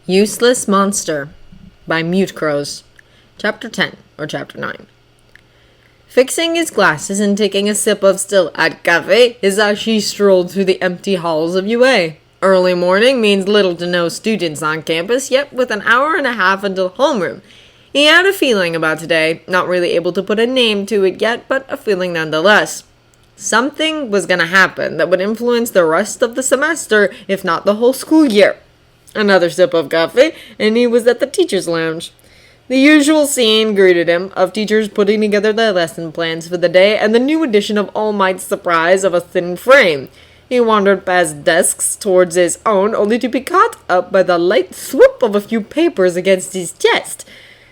Useless Monster by Mute Crows. Chapter 10, or Chapter 9. Fixing his glasses and taking a sip of still at cafe, Hisashi strolled through the empty halls of UA. Early morning means little to no students on campus, yet with an hour and a half until homeroom. He had a feeling about today, not really able to put a name to it yet, but a feeling nonetheless. Something was gonna happen that would influence the rest of the semester, if not the whole school year. Another sip of coffee, and he was at the teacher's lounge. The usual scene greeted him, of teachers putting together their lesson plans for the day, and the new addition of All Might's surprise of a thin frame. He wandered past desks towards his own, only to be caught up by the light swoop of a few papers against his chest.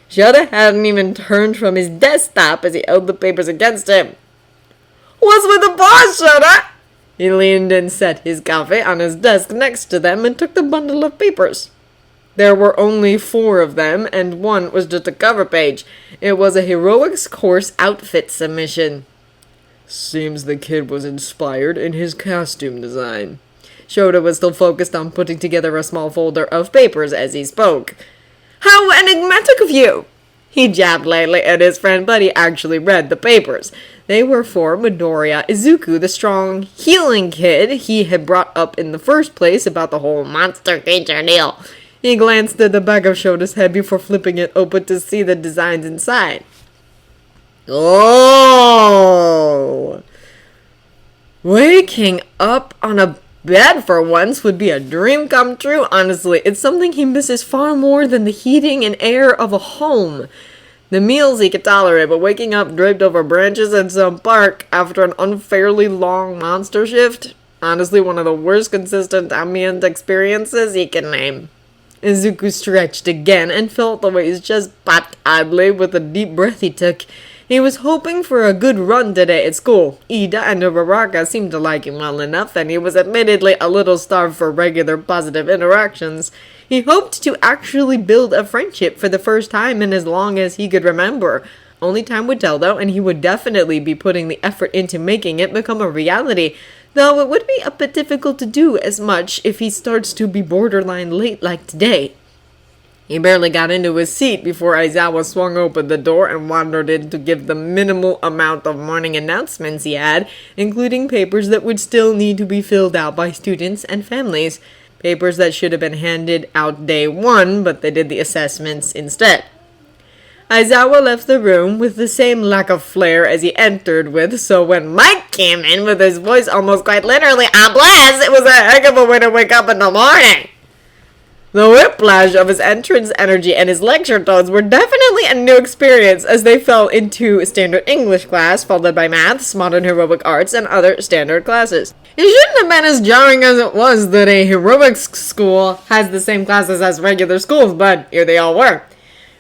Shota hadn't even turned from his desktop as he held the papers against him. "What's with the boss, Shota?" He leaned and set his coffee on his desk next to them and took the bundle of papers. There were only 4 of them, and one was just a cover page. It was a heroics course outfit submission. Seems the kid was inspired in his costume design. Shota was still focused on putting together a small folder of papers as he spoke. "How enigmatic of you!" He jabbed lightly at his friend, but he actually read the papers. They were for Midoriya Izuku, the strong, healing kid he had brought up in the first place about the whole monster creature deal. He glanced at the back of Shota's head before flipping it open to see the designs inside. Oh! Waking up on a bed for once would be a dream come true, honestly. It's something he misses far more than the heating and air of a home. The meals he could tolerate, but waking up draped over branches in some park after an unfairly long monster shift, honestly one of the worst consistent ambient experiences he can name. Izuku stretched again and felt the way his chest popped oddly with the deep breath he took. He was hoping for a good run today at school. Ida and Uraraka seemed to like him well enough, and he was admittedly a little starved for regular positive interactions. He hoped to actually build a friendship for the first time in as long as he could remember. Only time would tell, though, and he would definitely be putting the effort into making it become a reality, though it would be a bit difficult to do as much if he starts to be borderline late like today. He barely got into his seat before Aizawa swung open the door and wandered in to give the minimal amount of morning announcements he had, including papers that would still need to be filled out by students and families. Papers that should have been handed out day 1, but they did the assessments instead. Aizawa left the room with the same lack of flair as he entered with, so when Mike came in with his voice almost quite literally a blast, it was a heck of a way to wake up in the morning. The whiplash of his entrance energy and his lecture tones were definitely a new experience as they fell into standard English class, followed by maths, modern heroic arts, and other standard classes. It shouldn't have been as jarring as it was that a heroics school has the same classes as regular schools, but here they all were.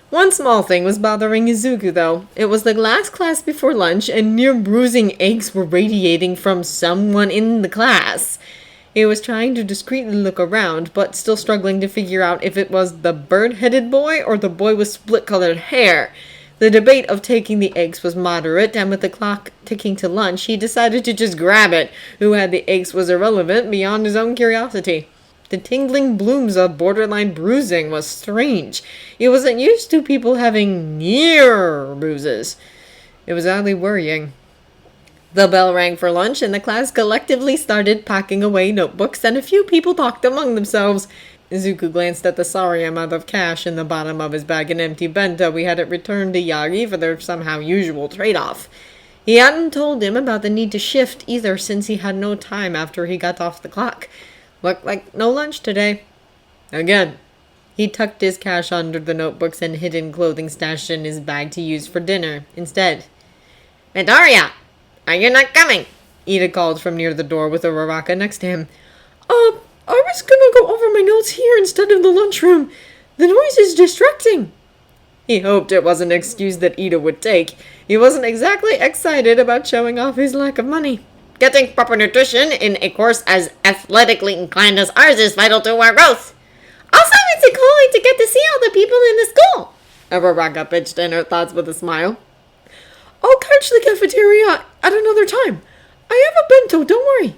One small thing was bothering Izuku, though. It was the last class before lunch, and near bruising aches were radiating from someone in the class. He was trying to discreetly look around, but still struggling to figure out if it was the bird-headed boy or the boy with split-colored hair. The debate of taking the eggs was moderate, and with the clock ticking to lunch, he decided to just grab it. Who had the eggs was irrelevant beyond his own curiosity. The tingling blooms of borderline bruising was strange. He wasn't used to people having near bruises. It was oddly worrying. The bell rang for lunch, and the class collectively started packing away notebooks, and a few people talked among themselves. Izuku glanced at the sorry amount of cash in the bottom of his bag and empty bento he had it returned to Yagi for their somehow usual trade-off. He hadn't told him about the need to shift either, since he had no time after he got off the clock. Looked like no lunch today. Again. He tucked his cash under the notebooks and hidden clothing stashed in his bag to use for dinner instead. "Midoriya! Are you not coming?" Ida called from near the door with Uraraka next to him. I was gonna go over my notes here instead of the lunchroom. The noise is distracting." He hoped it was an excuse that Ida would take. He wasn't exactly excited about showing off his lack of money. "Getting proper nutrition in a course as athletically inclined as ours is vital to our growth. Also, it's a calling to get to see all the people in the school." Uraraka pitched in her thoughts with a smile. "I'll catch the cafeteria at another time. I have a bento, don't worry."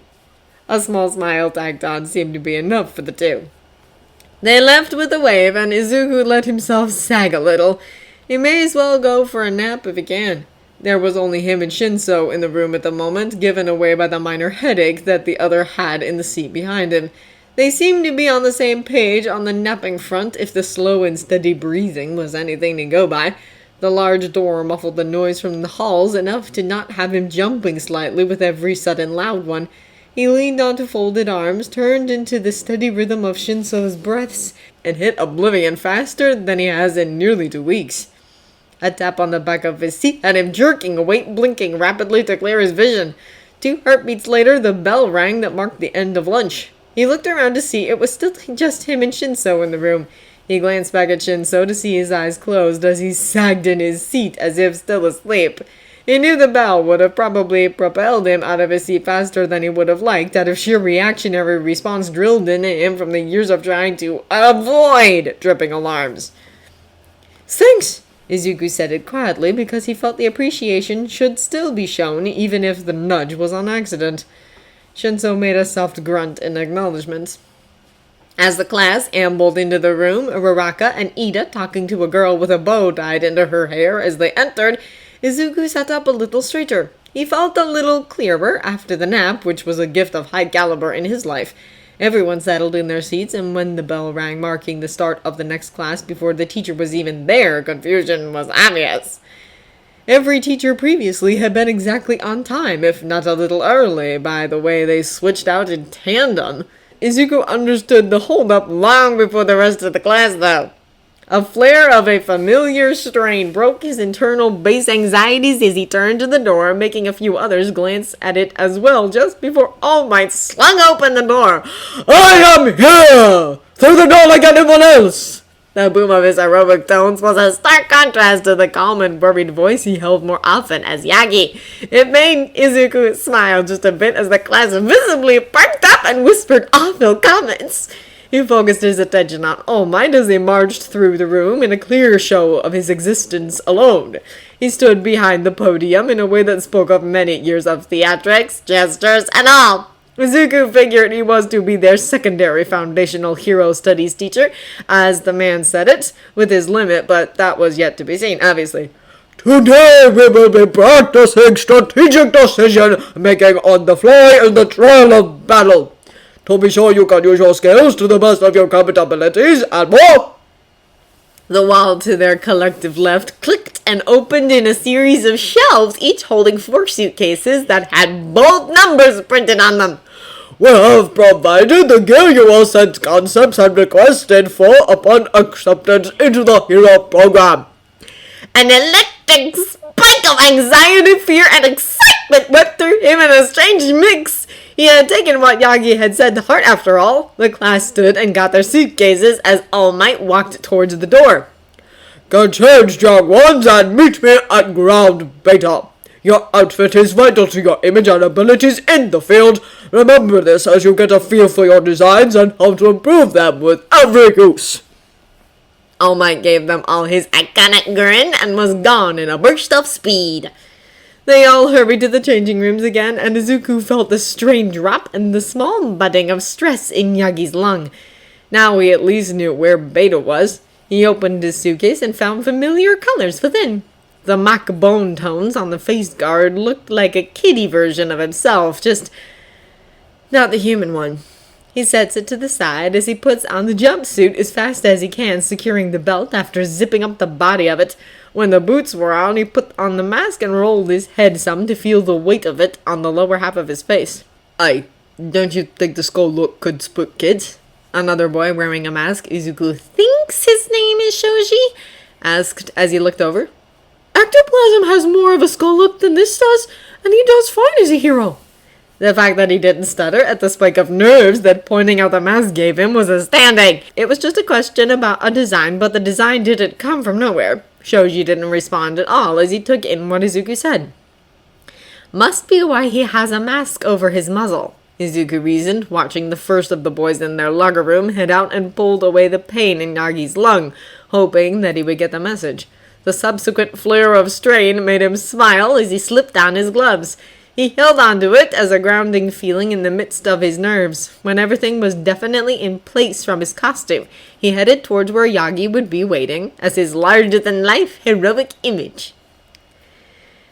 A small smile tacked on seemed to be enough for the two. They left with a wave, and Izuku let himself sag a little. He may as well go for a nap if he can. There was only him and Shinso in the room at the moment, given away by the minor headache that the other had in the seat behind him. They seemed to be on the same page on the napping front, if the slow and steady breathing was anything to go by. The large door muffled the noise from the halls enough to not have him jumping slightly with every sudden loud one. He leaned onto folded arms, turned into the steady rhythm of Shinso's breaths, and hit oblivion faster than he has in nearly 2 weeks. A tap on the back of his seat had him jerking awake, blinking rapidly to clear his vision. 2 heartbeats later, the bell rang that marked the end of lunch. He looked around to see it was still just him and Shinso in the room. He glanced back at Shinso to see his eyes closed as he sagged in his seat as if still asleep. He knew the bell would have probably propelled him out of his seat faster than he would have liked, out of sheer reactionary response drilled into him from the years of trying to avoid tripping alarms. "Thanks," Izuku said it quietly because he felt the appreciation should still be shown even if the nudge was on accident. Shinso made a soft grunt in acknowledgement. As the class ambled into the room, Raraka and Ida talking to a girl with a bow tied into her hair as they entered, Izuku sat up a little straighter. He felt a little clearer after the nap, which was a gift of high caliber in his life. Everyone settled in their seats, and when the bell rang marking the start of the next class before the teacher was even there, confusion was obvious. Every teacher previously had been exactly on time, if not a little early, by the way they switched out in tandem. Izuku understood the hold-up long before the rest of the class, though. A flare of a familiar strain broke his internal base anxieties as he turned to the door, making a few others glance at it as well, just before All Might slung open the door. "I am here! Through the door like anyone else!" The boom of his aerobic tones was a stark contrast to the calm and worried voice he held more often as Yagi. It made Izuku smile just a bit as the class visibly perked up and whispered awful comments. He focused his attention on All Might as he marched through the room in a clear show of his existence alone. He stood behind the podium in a way that spoke of many years of theatrics, gestures, and all. Izuku figured he was to be their secondary foundational hero studies teacher, as the man said it, with his limit, but that was yet to be seen, obviously. "Today we will be practicing strategic decision making on the fly in the trail of battle. To be sure you can use your skills to the best of your capabilities and more." The wall to their collective left clicked and opened in a series of shelves, each holding 4 suitcases that had bold numbers printed on them. "We have provided the gear you all sent concepts and requested for upon acceptance into the hero program." An electric spike of anxiety, fear, and excitement went through him in a strange mix. He had taken what Yagi had said to heart after all. The class stood and got their suitcases as All Might walked towards the door. "Get changed, young ones, and meet me at ground beta. Your outfit is vital to your image and abilities in the field. Remember this as you get a feel for your designs and how to improve them with every use." All Might gave them all his iconic grin and was gone in a burst of speed. They all hurried to the changing rooms again, and Izuku felt the strain drop and the small budding of stress in Yagi's lung. Now he at least knew where Beta was. He opened his suitcase and found familiar colors within. The mock bone tones on the face guard looked like a kiddie version of himself, just not the human one. He sets it to the side as he puts on the jumpsuit as fast as he can, securing the belt after zipping up the body of it. When the boots were on, he put on the mask and rolled his head some to feel the weight of it on the lower half of his face. Don't you think the skull look could spook kids?" Another boy wearing a mask, Izuku thinks his name is Shoji, asked as he looked over. "Ectoplasm has more of a skull look than this does, and he does fine as a hero." The fact that he didn't stutter at the spike of nerves that pointing out the mask gave him was astounding. It was just a question about a design, but the design didn't come from nowhere. Shoji didn't respond at all as he took in what Izuku said. "Must be why he has a mask over his muzzle," Izuku reasoned, watching the first of the boys in their locker room head out and pulled away the pain in Yagi's lung, hoping that he would get the message. The subsequent flare of strain made him smile as he slipped on his gloves. He held onto it as a grounding feeling in the midst of his nerves. When everything was definitely in place from his costume, he headed towards where Yagi would be waiting as his larger-than-life heroic image.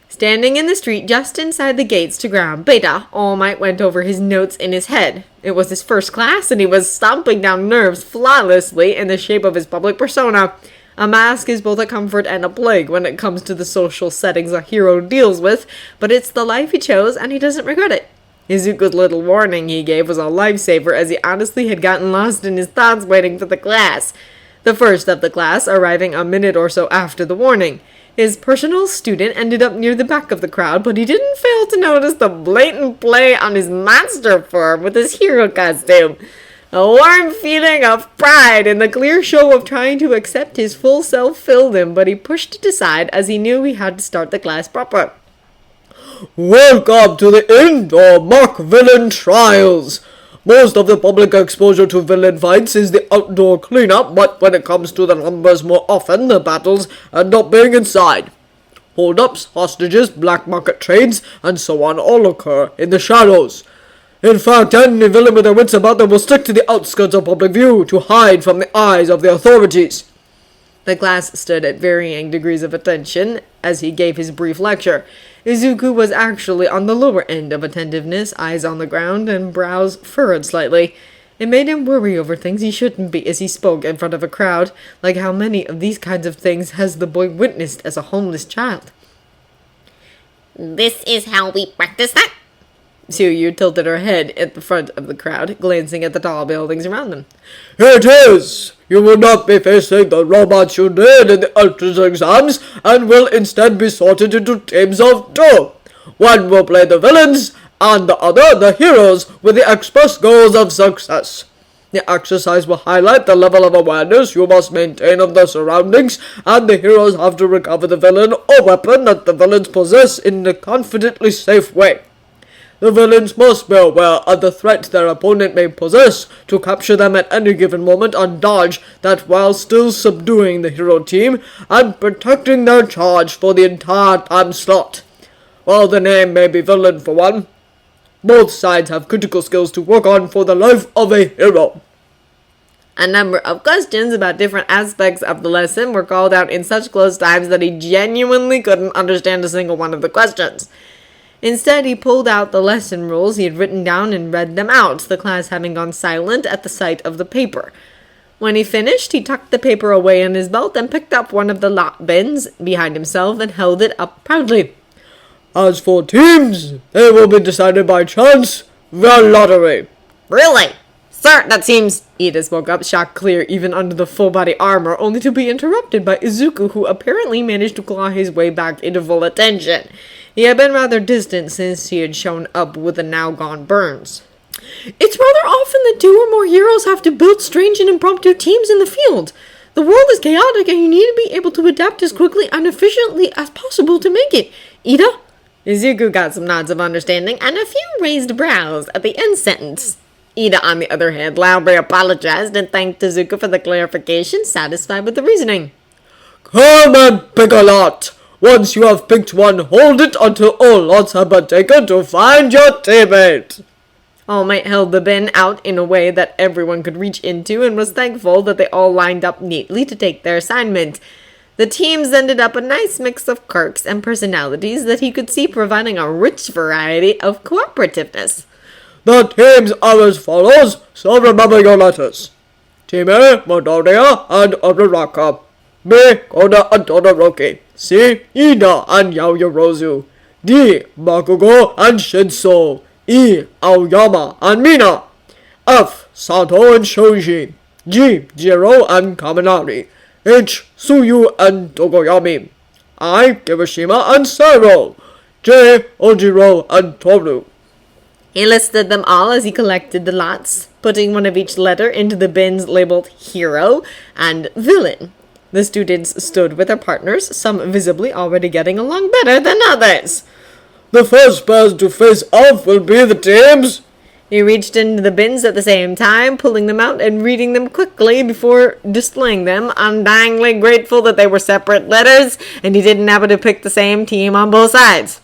Standing in the street just inside the gates to ground Beta, All Might went over his notes in his head. It was his first class, and he was stomping down nerves flawlessly in the shape of his public persona. A mask is both a comfort and a plague when it comes to the social settings a hero deals with, but it's the life he chose, and he doesn't regret it. Izuku's little warning he gave was a lifesaver, as he honestly had gotten lost in his thoughts waiting for the class. The first of the class arriving a minute or so after the warning. His personal student ended up near the back of the crowd, but he didn't fail to notice the blatant play on his monster form with his hero costume. A warm feeling of pride in the clear show of trying to accept his full self filled him, but he pushed it aside as he knew he had to start the class proper. Welcome to the indoor mock villain trials. Most of the public exposure to villain fights is the outdoor cleanup, but when it comes to the numbers, more often the battles end up being inside. Hold-ups, hostages, black market trades, and so on all occur in the shadows. In fact, any villain with their wits about them will stick to the outskirts of public view to hide from the eyes of the authorities. The class stood at varying degrees of attention as he gave his brief lecture. Izuku was actually on the lower end of attentiveness, eyes on the ground and brows furrowed slightly. It made him worry over things he shouldn't be as he spoke in front of a crowd, like how many of these kinds of things has the boy witnessed as a homeless child. This is how we practice that? Tsuyu tilted her head at the front of the crowd, glancing at the tall buildings around them. It is! You will not be facing the robots you did in the entrance exams, and will instead be sorted into teams of two. One will play the villains, and the other the heroes with the express goals of success. The exercise will highlight the level of awareness you must maintain of the surroundings, and the heroes have to recover the villain or weapon that the villains possess in a confidently safe way. The villains must be aware of the threat their opponent may possess to capture them at any given moment and dodge that while still subduing the hero team and protecting their charge for the entire time slot. While the name may be villain for one, both sides have critical skills to work on for the life of a hero. A number of questions about different aspects of the lesson were called out in such close times that he genuinely couldn't understand a single one of the questions. Instead, he pulled out the lesson rules he had written down and read them out, the class having gone silent at the sight of the paper. When he finished, he tucked the paper away in his belt and picked up one of the lot bins behind himself and held it up proudly. As for teams, they will be decided by chance, via lottery. Really? Sir, that seems... Ida spoke up, shocked clear even under the full-body armor, only to be interrupted by Izuku, who apparently managed to claw his way back into full attention. He had been rather distant since he had shown up with the now-gone Burns. It's rather often that two or more heroes have to build strange and impromptu teams in the field. The world is chaotic and you need to be able to adapt as quickly and efficiently as possible to make it. Ida? Izuku got some nods of understanding and a few raised brows at the end sentence. Ida, on the other hand, loudly apologized and thanked Izuku for the clarification, satisfied with the reasoning. Come and pick a lot. Once you have picked one, hold it until all lots have been taken to find your teammate. All Might held the bin out in a way that everyone could reach into and was thankful that they all lined up neatly to take their assignment. The teams ended up a nice mix of quirks and personalities that he could see providing a rich variety of cooperativeness. The teams are as follows, so remember your letters. Team A, Madonia and Uraraka. B, Koda and Todoroki. C, Ida and Yaoyorozu. D, Bakugo and Shinso. E, Aoyama and Mina. F, Sato and Shoji. G, Jiro and Kaminari. H, Suyu and Togoyami. I, Kirishima and Sero. J, Ojiro and Toru. He listed them all as he collected the lots, putting one of each letter into the bins labeled Hero and Villain. The students stood with their partners, some visibly already getting along better than others. The first person to face off will be the teams. He reached into the bins at the same time, pulling them out and reading them quickly before displaying them, undyingly grateful that they were separate letters and he didn't happen to pick the same team on both sides.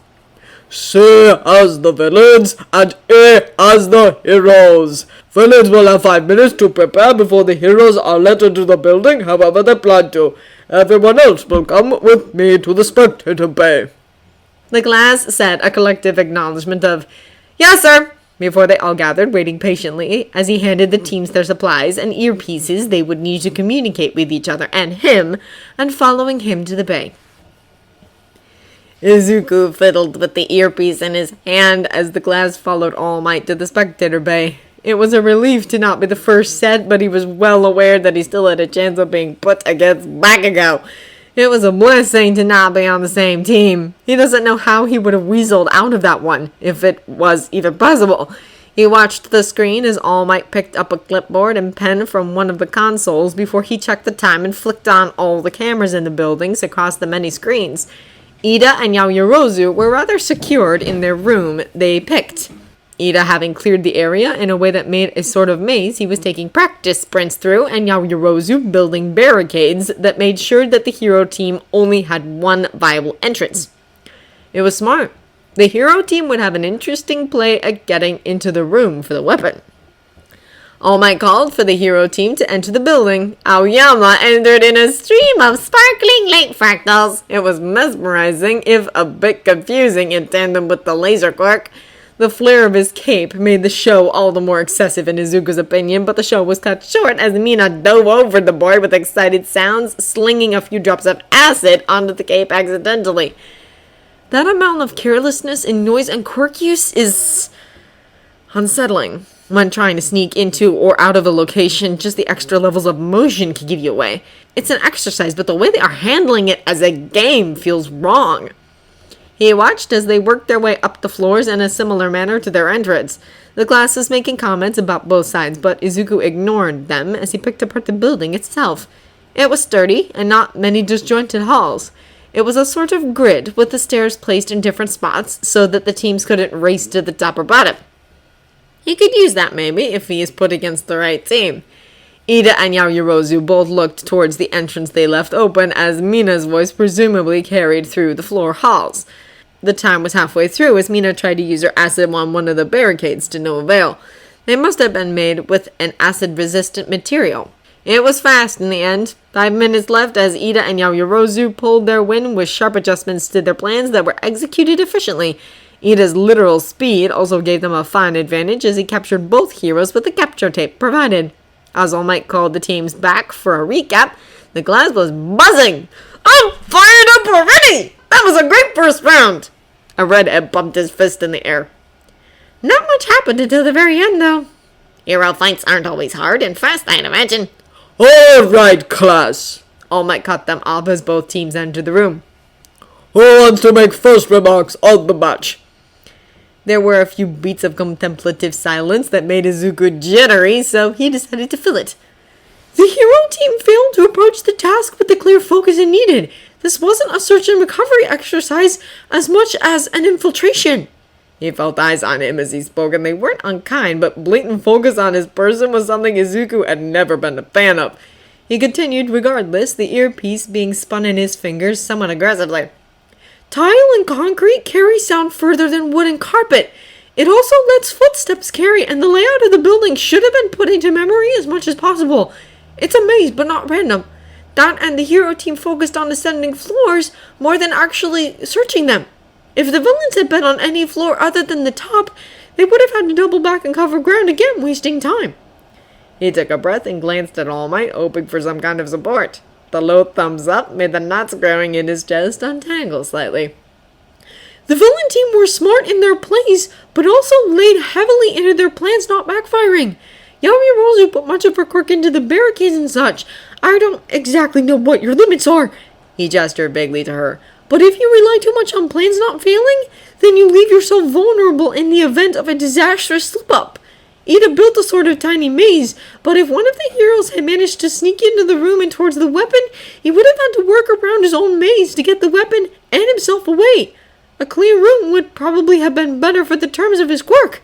C as the villains, and A as the heroes. Villains will have 5 minutes to prepare before the heroes are let into the building, however they plan to. Everyone else will come with me to the spectator bay. The class said a collective acknowledgement of, "Yes, sir," before they all gathered, waiting patiently as he handed the teams their supplies and earpieces they would need to communicate with each other and him, and following him to the bay. Izuku fiddled with the earpiece in his hand as the class followed All Might to the spectator bay. It was a relief to not be the first set, but he was well aware that he still had a chance of being put against Bakugo. It was a blessing to not be on the same team. He doesn't know how he would have weaseled out of that one, if it was even possible. He watched the screen as All Might picked up a clipboard and pen from one of the consoles before he checked the time and flicked on all the cameras in the buildings across the many screens. Ida and Yaoyorozu were rather secured in their room they picked. Ida having cleared the area in a way that made a sort of maze he was taking practice sprints through, and Yaoyorozu building barricades that made sure that the hero team only had one viable entrance. It was smart. The hero team would have an interesting play at getting into the room for the weapon. All Might called for the hero team to enter the building. Aoyama entered in a stream of sparkling light fractals. It was mesmerizing, if a bit confusing in tandem with the laser quirk. The flare of his cape made the show all the more excessive in Izuku's opinion, but the show was cut short as Mina dove over the board with excited sounds, slinging a few drops of acid onto the cape accidentally. That amount of carelessness in noise and quirk use is unsettling. When trying to sneak into or out of a location, just the extra levels of motion can give you away. It's an exercise, but the way they are handling it as a game feels wrong. He watched as they worked their way up the floors in a similar manner to their entrance. The class was making comments about both sides, but Izuku ignored them as he picked apart the building itself. It was sturdy, and not many disjointed halls. It was a sort of grid, with the stairs placed in different spots so that the teams couldn't race to the top or bottom. He could use that maybe, if he is put against the right team. Ida and Yaoyorozu both looked towards the entrance they left open as Mina's voice presumably carried through the floor halls. The time was halfway through as Mina tried to use her acid on one of the barricades to no avail. They must have been made with an acid-resistant material. It was fast in the end. 5 minutes left as Ida and Yaoyorozu pulled their win with sharp adjustments to their plans that were executed efficiently. Ida's literal speed also gave them a fine advantage as he captured both heroes with the capture tape provided. As All Might called the teams back for a recap, the class was buzzing. "I'm fired up already! That was a great first round!" A redhead bumped his fist in the air. "Not much happened until the very end, though." Hero fights aren't always hard and fast, I'd imagine. All right, class. All Might cut them off as both teams entered the room. Who wants to make first remarks on the match? There were a few beats of contemplative silence that made Izuku jittery, so he decided to fill it. "The hero team failed to approach the task with the clear focus it needed. This wasn't a search and recovery exercise as much as an infiltration." He felt eyes on him as he spoke, and they weren't unkind, but blatant focus on his person was something Izuku had never been a fan of. He continued regardless, the earpiece being spun in his fingers somewhat aggressively. "Tile and concrete carry sound further than wood and carpet. It also lets footsteps carry, and the layout of the building should have been put into memory as much as possible. It's a maze, but not random. That and the hero team focused on ascending floors more than actually searching them. If the villains had been on any floor other than the top, they would have had to double back and cover ground again, wasting time." He took a breath and glanced at All Might, hoping for some kind of support. The low thumbs up made the knots growing in his chest untangle slightly. "The villain team were smart in their plays, but also laid heavily into their plans not backfiring. Yaoyorozu put much of her quirk into the barricades and such. I don't exactly know what your limits are." He gestured vaguely to her. "But if you rely too much on plans not failing, then you leave yourself vulnerable in the event of a disastrous slip-up. Ida built a sort of tiny maze, but if one of the heroes had managed to sneak into the room and towards the weapon, he would have had to work around his own maze to get the weapon and himself away. A clear room would probably have been better for the terms of his quirk."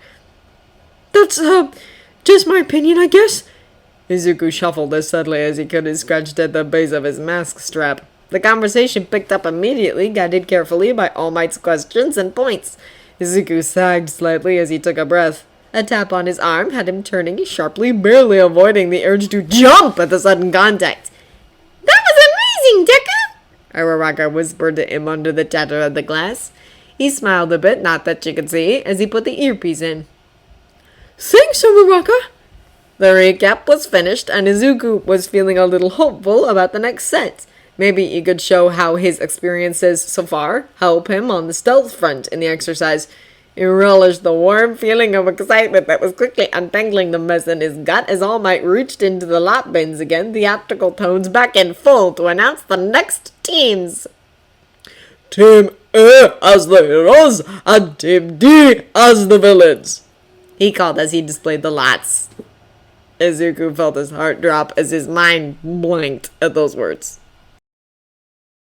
"That's, just my opinion, I guess." Izuku shuffled as subtly as he could and scratched at the base of his mask strap. The conversation picked up immediately, guided carefully by All Might's questions and points. Izuku sagged slightly as he took a breath. A tap on his arm had him turning sharply, barely avoiding the urge to jump at the sudden contact. That was amazing, Deku! Uraraka whispered to him under the chatter of the glass. He smiled a bit, not that she could see, as he put the earpiece in. Thanks, Uraraka. The recap was finished, and Izuku was feeling a little hopeful about the next set. Maybe he could show how his experiences so far help him on the stealth front in the exercise. He relished the warm feeling of excitement that was quickly untangling the mess in his gut as All Might reached into the lap bins again, theatrical tones back in full to announce the next teams. Team A as the heroes and Team D as the villains, he called as he displayed the lots. Izuku felt his heart drop as his mind blinked at those words.